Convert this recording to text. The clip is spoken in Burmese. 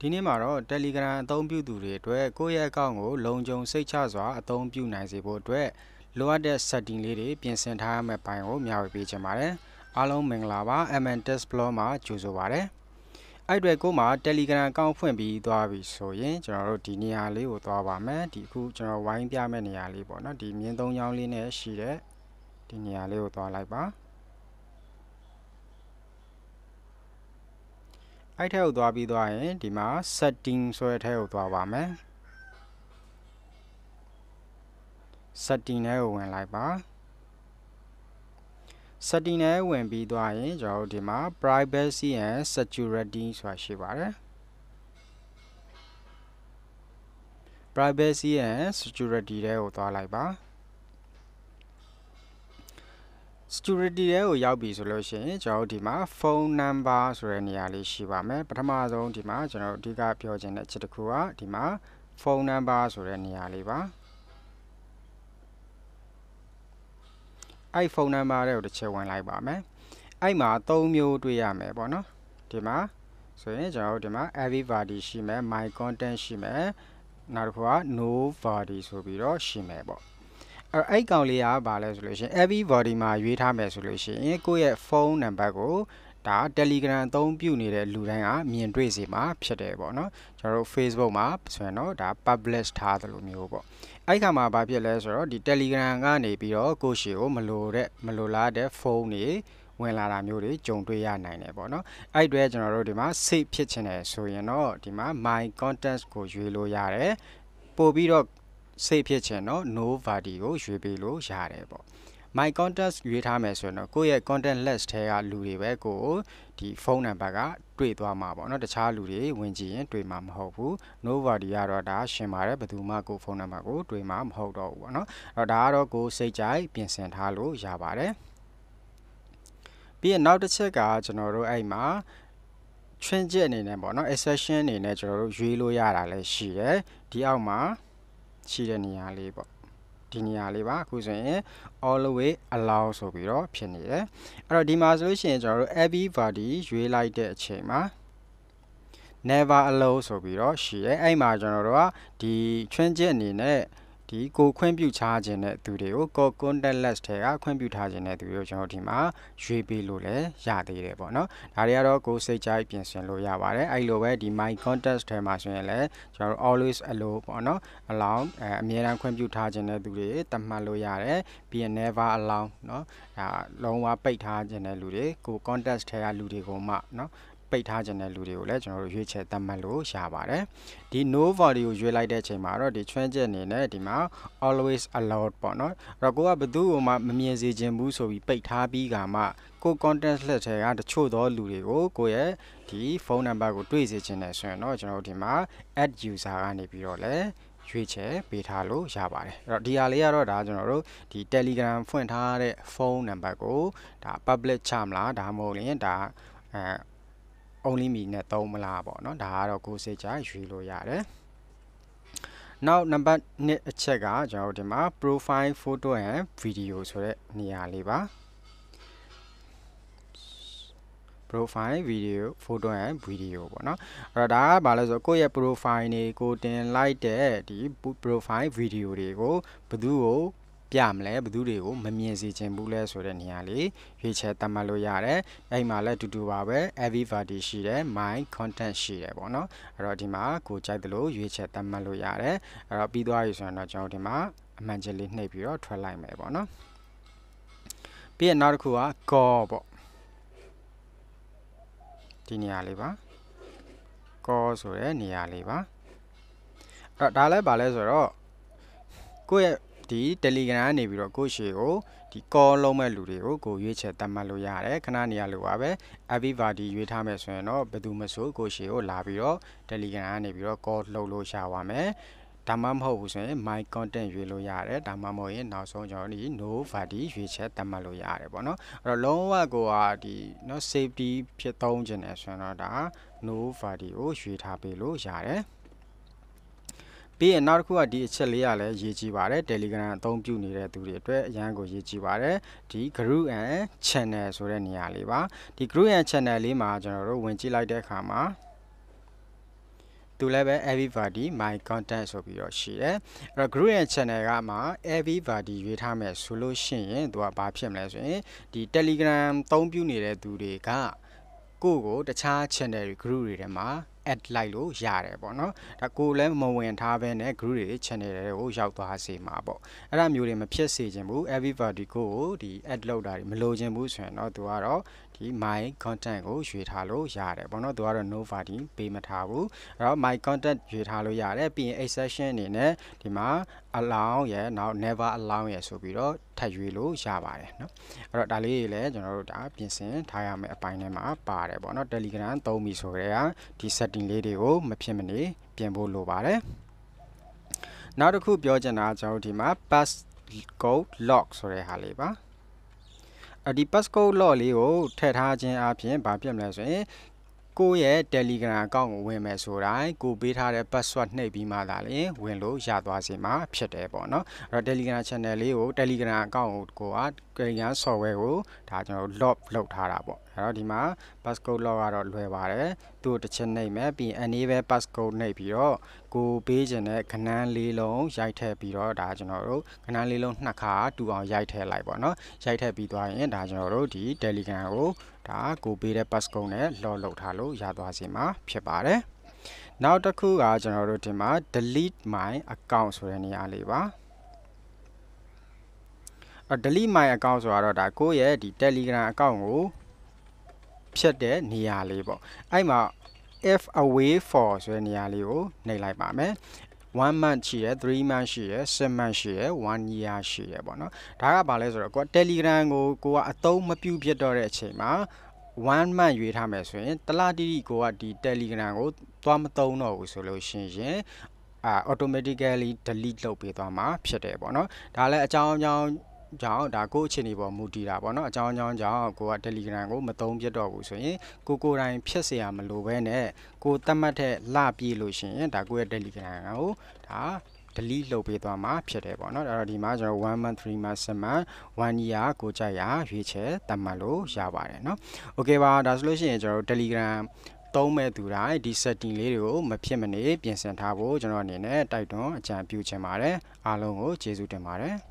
ဒီနေ့မှာတော့ Telegram အသုံးပြုသူတွေအတွက်ကိုယ့်ရဲ့အကောင့်ကိုလုံခြုံစိတ်ချစွာအသုံးပြုနိုင်စေဖို့အတွက်လိုအပ်တဲ့ setting လေးတွေပြင်ဆင်ထားရမယ့်ပိုင်းကိုမျှဝေပေးချင်ပါတယ်။အားလုံးမင်္ဂလာပါ MN Test Blog မှာကြိုဆိုပါရစေ။အဲ့တွေကိုမှ Telegram အကောင့်ဖွင့်ပြီးသွားပြီဆိုရင်ကျွန်တော်တို့ဒီနေရာလေးကိုသွားပါမယ်။ဒီအခုကျွန်တော်ဝိုင်းပြမယ့်နေရာလေးပေါ့နော်။ဒီမြင်းသုံးချောင်းလေးနဲ့ရှိတဲ့ဒီနေရာလေးကိုသွားလိုက်ပါ။အဲ့ထဲကိုသွားပြီးသွားရင်ဒီမှာ setting ဆိုတဲ့ထဲကိုသွားပါမယ် setting ထဲကိုဝင်လိုက်ပါ setting ထဲဝင်ပြီးသွားရင်ကျွန်တော်တို့ဒီမှာ privacy and security ဆိုတာရှိပါတယ် privacy and security ထဲကိုသွားလိုက်ပါ security ထဲကိုရောက်ပြီဆိုလို့ရှိရင်ကျွန်တော်တို့ဒီမှာ phone number ဆိုတဲ့နေရာလေးရှိပါမယ်ပထမဆုံးဒီမှာကျွန်တော်တို့အဓိကပြောချင်တဲ့အချက်တစ်ခုကဒီမှာ phone number ဆိုတဲ့နေရာလေးပါအဲ့ phone number တွေကိုတစ်ချက်ဝင်လိုက်ပါမယ်အဲ့မှာ၃မျိုးတွေ့ရမယ်ပေါ့နော်ဒီမှာဆိုရင်ကျွန်တော်တို့ဒီမှာ everybody ရှိမယ် my content ရှိမယ်နောက်တစ်ခုက nobody ဆိုပြီးတော့ရှိမယ်ပေါ့အဲ့ကောင်လေးကဘာလဲဆိုလို့ရှိရင် everybody မှာရွေးထားမယ်ဆိုလို့ရှိရင်ကိုယ့်ရဲ့ဖုန်းနံပါတ်ကိုဒါ Telegram အသုံးပြုနေတဲ့လူတိုင်းကမြင်တွေ့စေမှာဖြစ်တယ်ပေါ့နော်ကျွန်တော်တို့ Facebook မှာဆိုရင်တော့ဒါ publish ထားတယ်လို့မျိုးပေါ့အဲ့ခါမှာဘာဖြစ်လဲဆိုတော့ဒီ Telegram ကနေပြီးတော့ကိုယ့်ရှေ့ကိုမလိုလားတဲ့ဖုန်းတွေဝင်လာတာမျိုးတွေကြုံတွေ့ရနိုင်တယ်ပေါ့နော်အဲ့အတွက်ကျွန်တော်တို့ဒီမှာ save ဖြစ်ချင်တယ်ဆိုရင်တော့ဒီမှာ my contacts ကိုရွေးလို့ရတယ်ပို့ပြီးတော့save ဖြစ်ချင်တော့ nobody ကိုရွေးပေးလို့ရတယ်ပေါ့ my contacts ရွေးထားမယ်ဆိုရင်တော့ကိုယ့်ရဲ့ contact list ထဲကလူတွေပဲကိုဒီဖုန်းနံပါတ်ကတွေ့သွားမှာပေါ့နော်တခြားလူတွေဝင်ကြည့်ရင်တွေ့မှာမဟုတ်ဘူး nobody ကတော့ဒါရှင်းပါတယ်ဘယ်သူမှကိုဖုန်းနံပါတ်ကိုတွေ့မှာမဟုတ်တော့ဘူးပေါ့နော်အဲ့တော့ဒါကတော့ကိုစိတ်ကြိုက်ပြင်ဆင်ထားလို့ရပါတယ်ပြီးရင်နောက်တစ်ချက်ကကျွန်တော်တို့အဲ့မှာchange အနေနဲ့ပေါ့နော် exception အနေနဲ့ကျွန်တော်တို့ရွေးလို့ရတာလည်းရှိတယ်ဒီအောက်မှာရှိတဲ့နေရာလေးပေါ့ဒီနေရာလေးပါအခုဆိုရင် always allow ဆိုပြီးတော့ဖြစ်နေတယ်အဲ့တော့ဒီမှာဆိုလို့ရှိရင်ကျွန်တော်တို့ everybody ရွေးလိုက်တဲ့အချိန်မှာ never allow ဆိုပြီးတော့ရှိရဲအဲ့မှာကျွန်တော်တို့ကဒီ change အနေနဲ့ဒီကိုခွင့်ပြုထားခြင်းတဲ့သူတွေကို contact list ထဲကခွင့်ပြုထားခြင်းတဲ့သူတွေကိုကျွန်တော်ဒီမှာရွေးပေးလို့လည်းရသေးတယ်ပေါ့နော်ဒါတွေကတော့ကိုစိတ်ကြိုက်ပြင်ဆင်လို့ရပါတယ်အဲ့လိုပဲဒီ my contacts ထဲမှာဆိုရင်လည်းကျွန်တော် always allow ပေါ့နော် allow အမြဲတမ်းခွင့်ပြုထားခြင်းတဲ့သူတွေတတ်မှတ်လို့ရတယ်ပြီးရင် never allow เนาะဒါလုံးဝပိတ်ထားခြင်းတဲ့လူတွေကို contacts ထဲကလူတွေကိုမှเนาะပိတ်ထားခြင်းတဲ့လူတွေကိုလည်းကျွန်တော်တို့ရွေးချယ်သတ်မှတ်လို့ရပါတယ်ဒီ nobody ကိုရွေးလိုက်တဲ့အချိန်မှာတော့ဒီ change အနေနဲ့ဒီမှာ always allowed ပေါ့နော်အဲ့တော့ကိုကဘယ်သူ့ကိုမှမမြင်စေချင်ဘူးဆိုပြီးပိတ်ထားပြီးကမှကို contact list ထဲကတချို့သောလူတွေကိုကိုရဲ့ဒီဖုန်းနံပါတ်ကိုတွေ့စေချင်တယ်ဆိုရင်တော့ကျွန်တော်တို့ဒီမှာ add user ကနေပြီးတော့လည်းရွေးချယ်ပေးထားလို့ရပါတယ်အဲ့တော့ဒီဟာလေးကတော့ဒါကျွန်တော်တို့ဒီ Telegram ဖွင့်ထားတဲ့ဖုန်းနံပါတ်ကိုဒါ public ချမလားဒါမှမဟုတ်ရင်ဒါonly me နဲ့သုံးမလားပေါ့နော်ဒါကတော့ကိုယ်စိတ်ကြရွေးလို့ရတယ်နောက်နံပါတ်2အချက်ကကျွန်တော်တို့ဒီမှာ profile photo and video ဆိုတဲ့နေရာလေးပါ profile video photo and video ပေါ့နော်အဲ့တော့ဒါကဘာလဲဆိုတော့ကိုယ့်ရဲ့ profile တွေကိုတင်လိုက်တဲ့ဒီ profile video တွေကိုဘယ်သူကိုပြမလဲဘယ်သူတွေကိုမမြင်စေချင်ဘူးလဲဆိုတဲ့နေရာလေးရွေးချယ်သတ်မှတ်လို့ရတယ်အဲ့မှာလည်းအတူတူပါပဲ everybody ရှိတယ် my content ရှိတယ်ပေါ့နော်အဲ့တော့ဒီမှာကိုကြိုက်တယ်လို့ရွေးချယ်သတ်မှတ်လို့ရတယ်အဲ့တော့ပြီးသွားပြီဆိုရင်တော့ကျွန်တော်ဒီမှာအမှန်ချက်လေးနှိပ်ပြီးတော့ထွက်လိုက်မယ်ပေါ့နော်ပြီးရင်နောက်တစ်ခုက call ပေါ့ဒီနေရာလေးပါ call ဆိုတဲ့နေရာလေးပါအဲ့တော့ဒါလည်းဗာလဲဆိုတော့ကိုယ့်ရဲ့ဒီ Telegram ကနေပြီးတော့ကိုယ့်ရှေ့ကိုဒီ call လုံးမဲ့လူတွေကိုကိုရွေးချယ်သတ်မှတ်လို့ရတယ်ခဏနေရာလိုပါပဲ everybody ရွေးထားမယ်ဆိုရင်တော့ဘယ်သူမဆိုကိုယ့်ရှေ့ကိုလာပြီးတော့ Telegram ကနေပြီးတော့ call လုပ်လို့ရပါမယ်ဒါမှမဟုတ်ဘူးဆိုရင် my content ရွေးလို့ရတယ်ဒါမှမဟုတ်ရင်နောက်ဆုံးကျွန်တော်ဒီ nobody ရွေးချယ်သတ်မှတ်လို့ရတယ်ပေါ့နော်အဲ့တော့လုံးဝကိုကဒီเนาะ safety ဖြစ်သုံးခြင်းတယ်ဆိုရင်တော့ဒါ nobody ကိုရွေးထားပေးလို့ရတယ်ပြီးရင်နောက်တစ်ခုကဒီအချက်လေးကလည်းရေးကြည့်ပါတယ် Telegram အသုံးပြုနေတဲ့သူတွေအတွက်အရန်ကိုရေးကြည့်ပါတယ်ဒီ group and channel ဆိုတဲ့နေရာလေးပါဒီ group and channel လေးမှာကျွန်တော်တို့ဝင်ကြည့်လိုက်တဲ့အခါမှာ သူလည်းပဲ everybody my content ဆိုပြီးတော့ရှိတယ်အဲ့တော့ group ရဲ့ channel ကမှ everybody ရွေးထားမယ်ဆိုလို့ရှိရင်သူကဘာဖြစ်မလဲဆိုရင်ဒီ Telegram သုံးပြုနေတဲ့သူတွေကကိုတခြား channel group တွေထဲမှာ add လိုက်လို့ရတယ်ပေါ့နော်ဒါကိုလည်းမဝင်ထားဘဲနဲ့ group တွေ channel တွေကိုရောက်သွားစေမှာပေါ့အဲ့ဒါမျိုးတွေမဖြစ်စေချင်ဘူး everybody ကိုဒီ add လုပ်တာတွေမလိုချင်ဘူးဆိုရင်တော့သူကတော့ဒီ my content ကိုရွေးထားလို့ရတယ်ပေါ့နော်သူကတော့ no party ပေးမထားဘူးအဲ့တော့ my content ရွေးထားလို့ရတယ်ပြီးရင် exception အနေနဲ့ဒီမှာ allow ရဲ့နောက် never allow ရဲ့ဆိုပြီးတော့ထပ်ရွေးလို့ရပါတယ်เนาะအဲ့တော့ဒါလေးတွေလည်းကျွန်တော်တို့ဒါပြင်ဆင်ထားရမယ့်အပိုင်းထဲမှာပါတယ်ပေါ့เนาะ Telegram သုံးပြီဆိုတော့ဒီ setting လေးတွေကိုမဖြစ်မနေပြင်ဖို့လိုပါတယ်နောက်တစ်ခုပြောချင်တာကျွန်တော်ဒီမှာ passcode lock ဆိုတဲ့ဟာလေးပါဒီ passcode lock လေးကိုထည့်ထားခြင်းအပြင်ဘာဖြစ်မလဲဆိုရင်ကိုရဲ့ Telegram အကောင့်ကိုဝင်မယ်ဆိုတိုင်းကိုပေးထားတဲ့ password နှိပ်ပြီးမှသာလျှင်ဝင်လို့ရသွားစေမှာဖြစ်တယ်ပေါ့နော်အဲ့တော့ Telegram channel လေးကို Telegram အကောင့်ကို Telegram software ကိုဒါကျွန်တော် lock လုပ်ထားတာပေါ့အဲ့တော့ဒီမှာ passcode lock ကတော့လွယ်ပါတယ်သူ့တစ်ချက်နှိပ်မယ်ပြီးရင် enable passcode နှိပ်ပြီးတော့ကိုပေးခြင်းတဲ့ခဏန်းလေးလုံးရိုက်ထည့်ပြီးတော့ဒါကျွန်တော်တို့ခဏန်းလေးလုံးနှစ်ခါတူအောင်ရိုက်ထည့်လိုက်ပေါ့နော်ရိုက်ထည့်ပြီးသွားရင်ဒါကျွန်တော်တို့ဒီ Telegram ကိုဒါကိုပေးတဲ့ passcode နဲ့ lock လုပ်ထားလို့ရသွားစေမှာဖြစ်ပါတယ်နောက်တစ်ခုကကျွန်တော်တို့ဒီမှာ delete my account ဆိုတဲ့နေရာလေးပါdelete my account ဆိုတော့ဒါကိုရဲ့ဒီ Telegram account ကိုဖြတ်တဲ့နေရာလေးပေါ့အဲ့မှာ if away for ဆိုတဲ့နေရာလေးကိုနှိပ်လိုက်ပါမယ်1 month ရှိရယ်3 month ရှိရယ်6 month ရှိရယ်1 year ရှိရယ်ပေါ့နော်ဒါကဘာလဲဆိုတော့ကို Telegram ကိုကအသုံးမပြုဖြစ်တော့တဲ့အချိန်မှာ1 month ရွေးထားမယ်ဆိုရင်တလတိတိကိုကဒီ Telegram ကိုသွားမသုံးတော့ဘူးဆိုလို့ရှိရင်automatically delete လုပ်ပေးသွားမှာဖြစ်တယ်ပေါ့နော်ဒါလည်းအကြောင်းကြောင့်ဒါကိုအခြေအနေပေါ်မူတည်တာပေါ့နော်အကြောင်းကြောင့်ကိုက Telegram ကိုမသုံးပြတော့ဘူးဆိုရင်ကိုယ်တိုင်ဖြတ်เสียမလိုဘဲနဲ့ကိုသတ်မှတ်တဲ့လပြည့်လို့ရှိရင်ဒါကိုရဲ့ Telegram ကိုဒါ delete လုပ်ပေးသွားမှာဖြစ်တယ်ပေါ့နော်အဲ့တော့ဒီမှာကျွန်တော်1 month 3 month 7 month 1 year ကိုကြိုက်ရရွေးချယ်သတ်မှတ်လို့ရပါတယ်เนาะโอเคပါဒါဆိုလို့ရှိရင်ကျွန်တော် Telegram သုံးမဲ့သူတိုင်းဒီ setting လေးတွေကိုမဖြစ်မနေပြင်ဆင်ထားဖို့ကျွန်တော်အနေနဲ့တိုက်တွန်းအကြံပြုချင်ပါတယ်အားလုံးကိုကျေးဇူးတင်ပါတယ်